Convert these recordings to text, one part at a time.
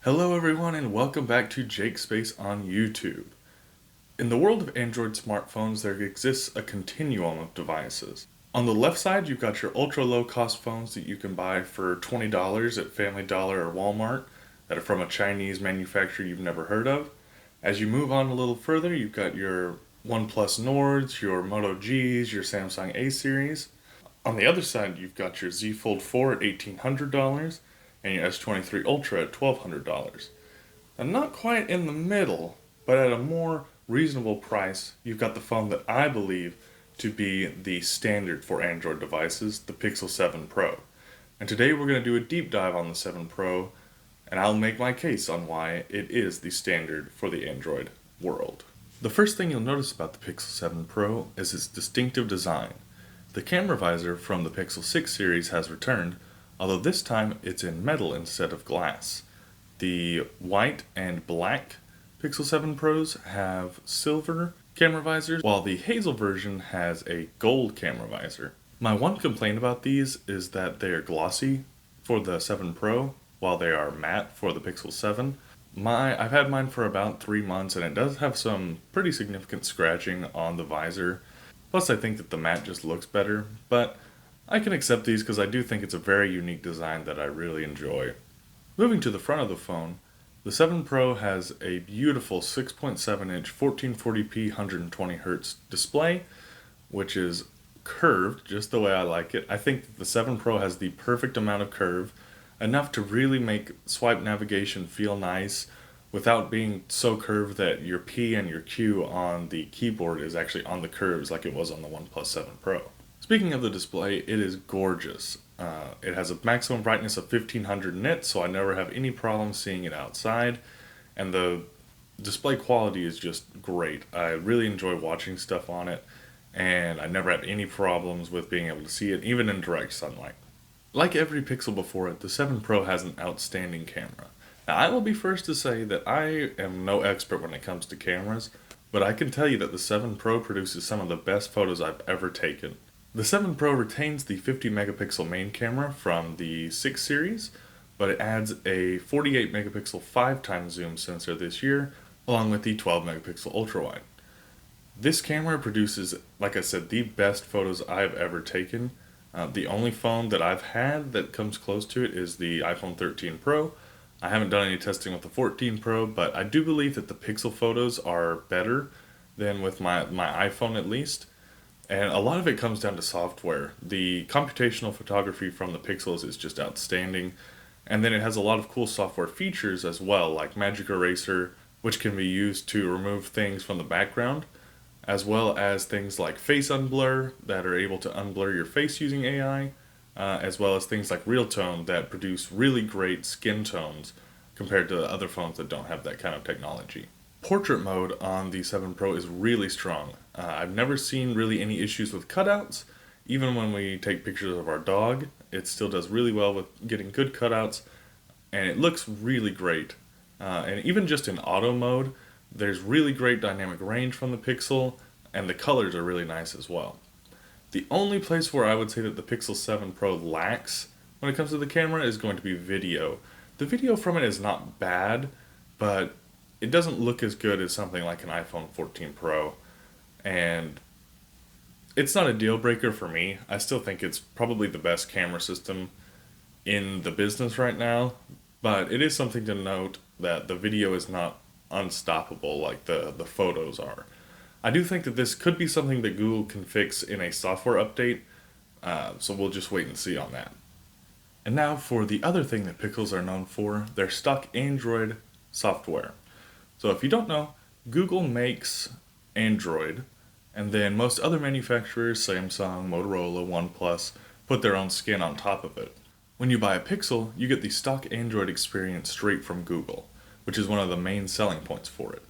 Hello everyone and welcome back to Jake Space on YouTube. In the world of Android smartphones, there exists a continuum of devices. On the left side, you've got your ultra low cost phones that you can buy for $20 at Family Dollar or Walmart that are from a Chinese manufacturer you've never heard of. As you move on a little further, you've got your OnePlus Nords, your Moto Gs, your Samsung A series. On the other side, you've got your Z Fold 4 at $1,800 and your S23 Ultra at $1,200. And not quite in the middle, but at a more reasonable price, you've got the phone that I believe to be the standard for Android devices, the Pixel 7 Pro. And today we're going to do a deep dive on the 7 Pro, and I'll make my case on why it is the standard for the Android world. The first thing you'll notice about the Pixel 7 Pro is its distinctive design. The camera visor from the Pixel 6 series has returned, although this time it's in metal instead of glass. The white and black Pixel 7 Pros have silver camera visors, while the Hazel version has a gold camera visor. My one complaint about these is that they are glossy for the 7 Pro, while they are matte for the Pixel 7. I've had mine for about 3 months, and it does have some pretty significant scratching on the visor. Plus, I think that the matte just looks better, but I can accept these because I do think it's a very unique design that I really enjoy. Moving to the front of the phone, the 7 Pro has a beautiful 6.7-inch 1440p 120Hz display, which is curved just the way I like it. I think that the 7 Pro has the perfect amount of curve, enough to really make swipe navigation feel nice without being so curved that your P and your Q on the keyboard is actually on the curves like it was on the OnePlus 7 Pro. Speaking of the display, it is gorgeous. It has a maximum brightness of 1500 nits, so I never have any problem seeing it outside, and the display quality is just great. I really enjoy watching stuff on it, and I never have any problems with being able to see it, even in direct sunlight. Like every Pixel before it, the 7 Pro has an outstanding camera. Now, I will be first to say that I am no expert when it comes to cameras, but I can tell you that the 7 Pro produces some of the best photos I've ever taken. The 7 Pro retains the 50 megapixel main camera from the 6 series, but it adds a 48 megapixel 5x zoom sensor this year, along with the 12 megapixel ultra wide. This camera produces, like I said, the best photos I've ever taken. The only phone that I've had that comes close to it is the iPhone 13 Pro. I haven't done any testing with the 14 Pro, but I do believe that the Pixel photos are better than with my iPhone at least. And a lot of it comes down to software. The computational photography from the Pixels is just outstanding. And then it has a lot of cool software features as well, like Magic Eraser, which can be used to remove things from the background, as well as things like Face Unblur that are able to unblur your face using AI, as well as things like Real Tone that produce really great skin tones compared to other phones that don't have that kind of technology. Portrait mode on the 7 Pro is really strong. I've never seen really any issues with cutouts. Even when we take pictures of our dog, it still does really well with getting good cutouts, and it looks really great. And even just in auto mode, there's really great dynamic range from the Pixel, and the colors are really nice as well. The only place where I would say that the Pixel 7 Pro lacks when it comes to the camera is going to be video. The video from it is not bad, but it doesn't look as good as something like an iPhone 14 Pro, and it's not a deal breaker for me. I still think it's probably the best camera system in the business right now, but it is something to note that the video is not unstoppable like the photos are. I do think that this could be something that Google can fix in a software update, so we'll just wait and see on that. And now for the other thing that Pixels are known for, their stock Android software. So if you don't know, Google makes Android, and then most other manufacturers, Samsung, Motorola, OnePlus, put their own skin on top of it. When you buy a Pixel, you get the stock Android experience straight from Google, which is one of the main selling points for it.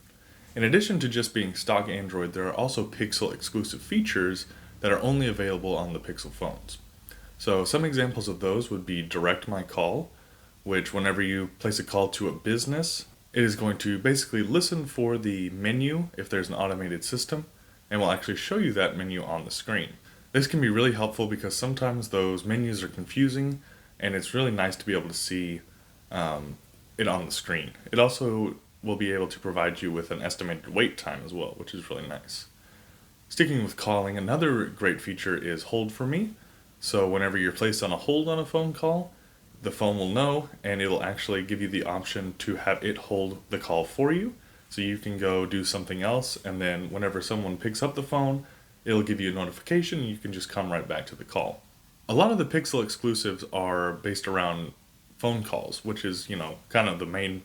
In addition to just being stock Android, there are also Pixel exclusive features that are only available on the Pixel phones. So some examples of those would be Direct My Call, which whenever you place a call to a business, it is going to basically listen for the menu if there's an automated system, and will actually show you that menu on the screen. This can be really helpful because sometimes those menus are confusing, and it's really nice to be able to see it on the screen. It also will be able to provide you with an estimated wait time as well, which is really nice. Sticking with calling, another great feature is Hold for Me. So whenever you're placed on a hold on a phone call, the phone will know and it'll actually give you the option to have it hold the call for you. So you can go do something else, and then whenever someone picks up the phone, it'll give you a notification and you can just come right back to the call. A lot of the Pixel exclusives are based around phone calls, which is, kind of the main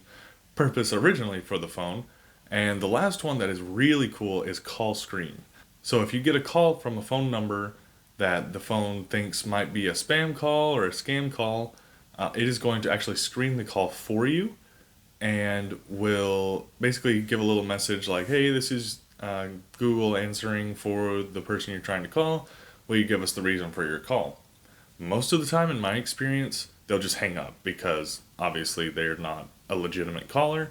purpose originally for the phone. And the last one that is really cool is Call Screen. So if you get a call from a phone number that the phone thinks might be a spam call or a scam call, it is going to actually screen the call for you and will basically give a little message like, hey, this is Google answering for the person you're trying to call. Will you give us the reason for your call? Most of the time, in my experience, they'll just hang up because obviously they're not a legitimate caller.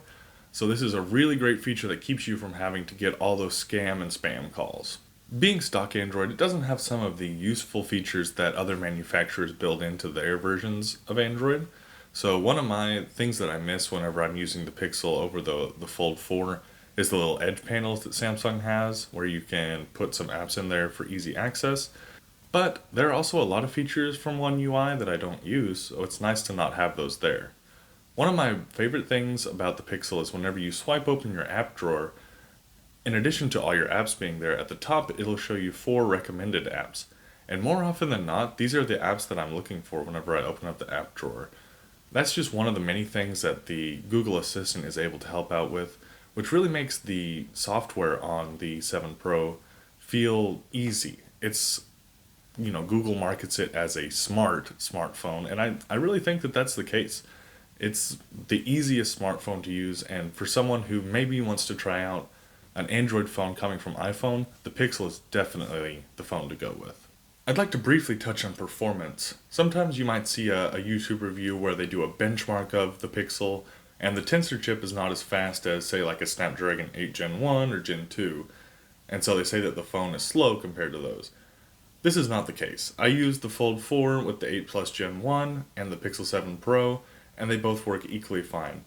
So this is a really great feature that keeps you from having to get all those scam and spam calls. Being stock Android, it doesn't have some of the useful features that other manufacturers build into their versions of Android. So one of my things that I miss whenever I'm using the Pixel over the Fold 4 is the little edge panels that Samsung has where you can put some apps in there for easy access. But there are also a lot of features from One UI that I don't use, so it's nice to not have those there. One of my favorite things about the Pixel is whenever you swipe open your app drawer, in addition to all your apps being there, at the top it'll show you 4 recommended apps. And more often than not, these are the apps that I'm looking for whenever I open up the app drawer. That's just one of the many things that the Google Assistant is able to help out with, which really makes the software on the 7 Pro feel easy. It's, Google markets it as a smartphone, and I really think that that's the case. It's the easiest smartphone to use, and for someone who maybe wants to try out an Android phone coming from iPhone, the Pixel is definitely the phone to go with. I'd like to briefly touch on performance. Sometimes you might see a YouTube review where they do a benchmark of the Pixel, and the Tensor chip is not as fast as, say, like a Snapdragon 8 Gen 1 or Gen 2, and so they say that the phone is slow compared to those. This is not the case. I used the Fold 4 with the 8 Plus Gen 1 and the Pixel 7 Pro, and they both work equally fine.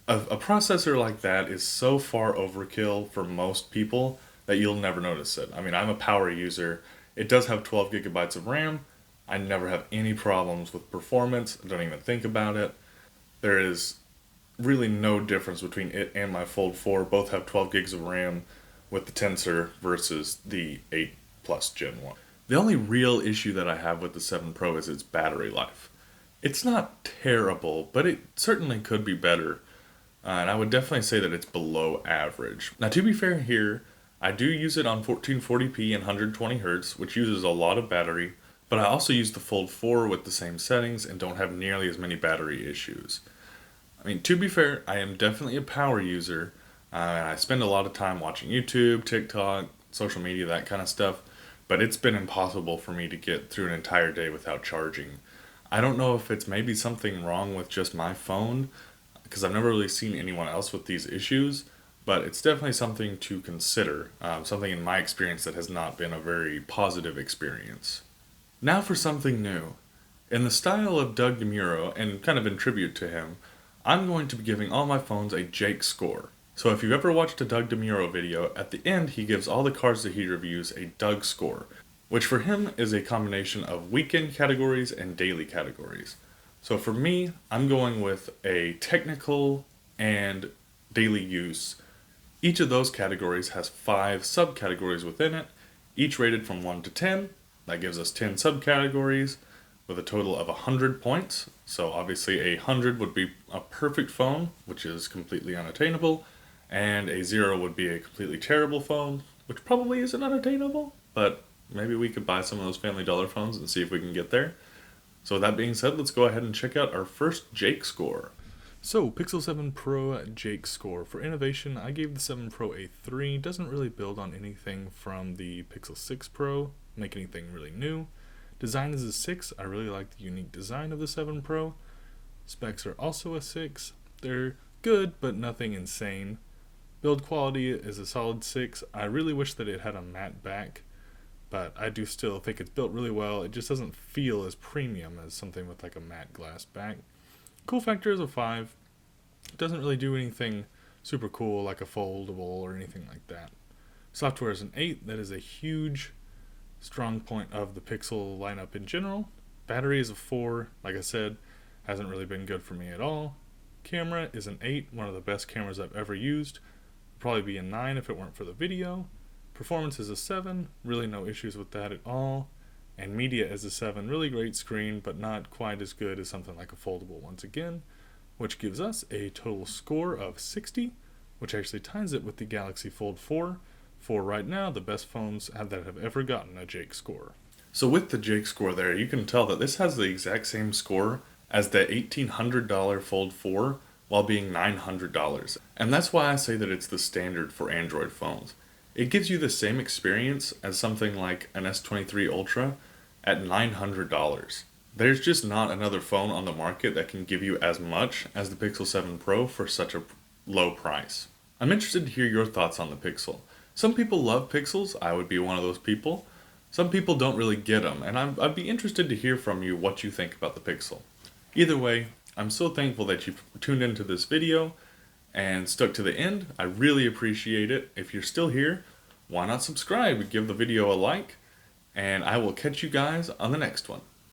A processor like that is so far overkill for most people that you'll never notice it. I mean, I'm a power user. It does have 12 gigabytes of RAM. I never have any problems with performance. I don't even think about it. There is really no difference between it and my Fold 4. Both have 12 gigs of RAM with the Tensor versus the 8 Plus Gen 1. The only real issue that I have with the 7 Pro is its battery life. It's not terrible, but it certainly could be better. And I would definitely say that it's below average. Now, to be fair here, I do use it on 1440p and 120Hz, which uses a lot of battery, but I also use the Fold 4 with the same settings and don't have nearly as many battery issues. I mean, to be fair, I am definitely a power user, and I spend a lot of time watching YouTube, TikTok, social media, that kind of stuff, but it's been impossible for me to get through an entire day without charging. I don't know if it's maybe something wrong with just my phone, because I've never really seen anyone else with these issues, but it's definitely something to consider, something in my experience that has not been a very positive experience. Now for something new. In the style of Doug DeMuro, and kind of in tribute to him, I'm going to be giving all my phones a Jake score. So if you've ever watched a Doug DeMuro video, at the end he gives all the cards that he reviews a Doug score, which for him is a combination of weekend categories and daily categories. So for me, I'm going with a technical and daily use. Each of those categories has 5 subcategories within it, each rated from 1 to 10. That gives us 10 subcategories with a total of 100 points. So obviously a 100 would be a perfect phone, which is completely unattainable, and a 0 would be a completely terrible phone, which probably isn't unattainable, but maybe we could buy some of those Family Dollar phones and see if we can get there. So with that being said, let's go ahead and check out our first Jake score. So, Pixel 7 Pro Jake score. For innovation, I gave the 7 Pro a 3. Doesn't really build on anything from the Pixel 6 Pro, make anything really new. Design is a 6. I really like the unique design of the 7 Pro. Specs are also a 6. They're good, but nothing insane. Build quality is a solid 6. I really wish that it had a matte back, but I do still think it's built really well. It just doesn't feel as premium as something with like a matte glass back. Cool factor is a 5. It doesn't really do anything super cool like a foldable or anything like that. Software is an 8. That is a huge strong point of the Pixel lineup in general. Battery is a 4. Like I said, hasn't really been good for me at all. Camera is an 8, one of the best cameras I've ever used. Would probably be a 9 if it weren't for the video. Performance is a 7, really no issues with that at all. And media is a 7, really great screen, but not quite as good as something like a foldable once again, which gives us a total score of 60, which actually ties it with the Galaxy Fold 4, for right now the best phones that have ever gotten a Jake score. So with the Jake score there, you can tell that this has the exact same score as the $1,800 Fold 4 while being $900. And that's why I say that it's the standard for Android phones. It gives you the same experience as something like an S23 Ultra at $900. There's just not another phone on the market that can give you as much as the Pixel 7 Pro for such a low price. I'm interested to hear your thoughts on the Pixel. Some people love Pixels, I would be one of those people. Some people don't really get them, and I'd be interested to hear from you what you think about the Pixel. Either way, I'm so thankful that you've tuned into this video and stuck to the end. I really appreciate it. If you're still here, why not subscribe? Give the video a like, and I will catch you guys on the next one.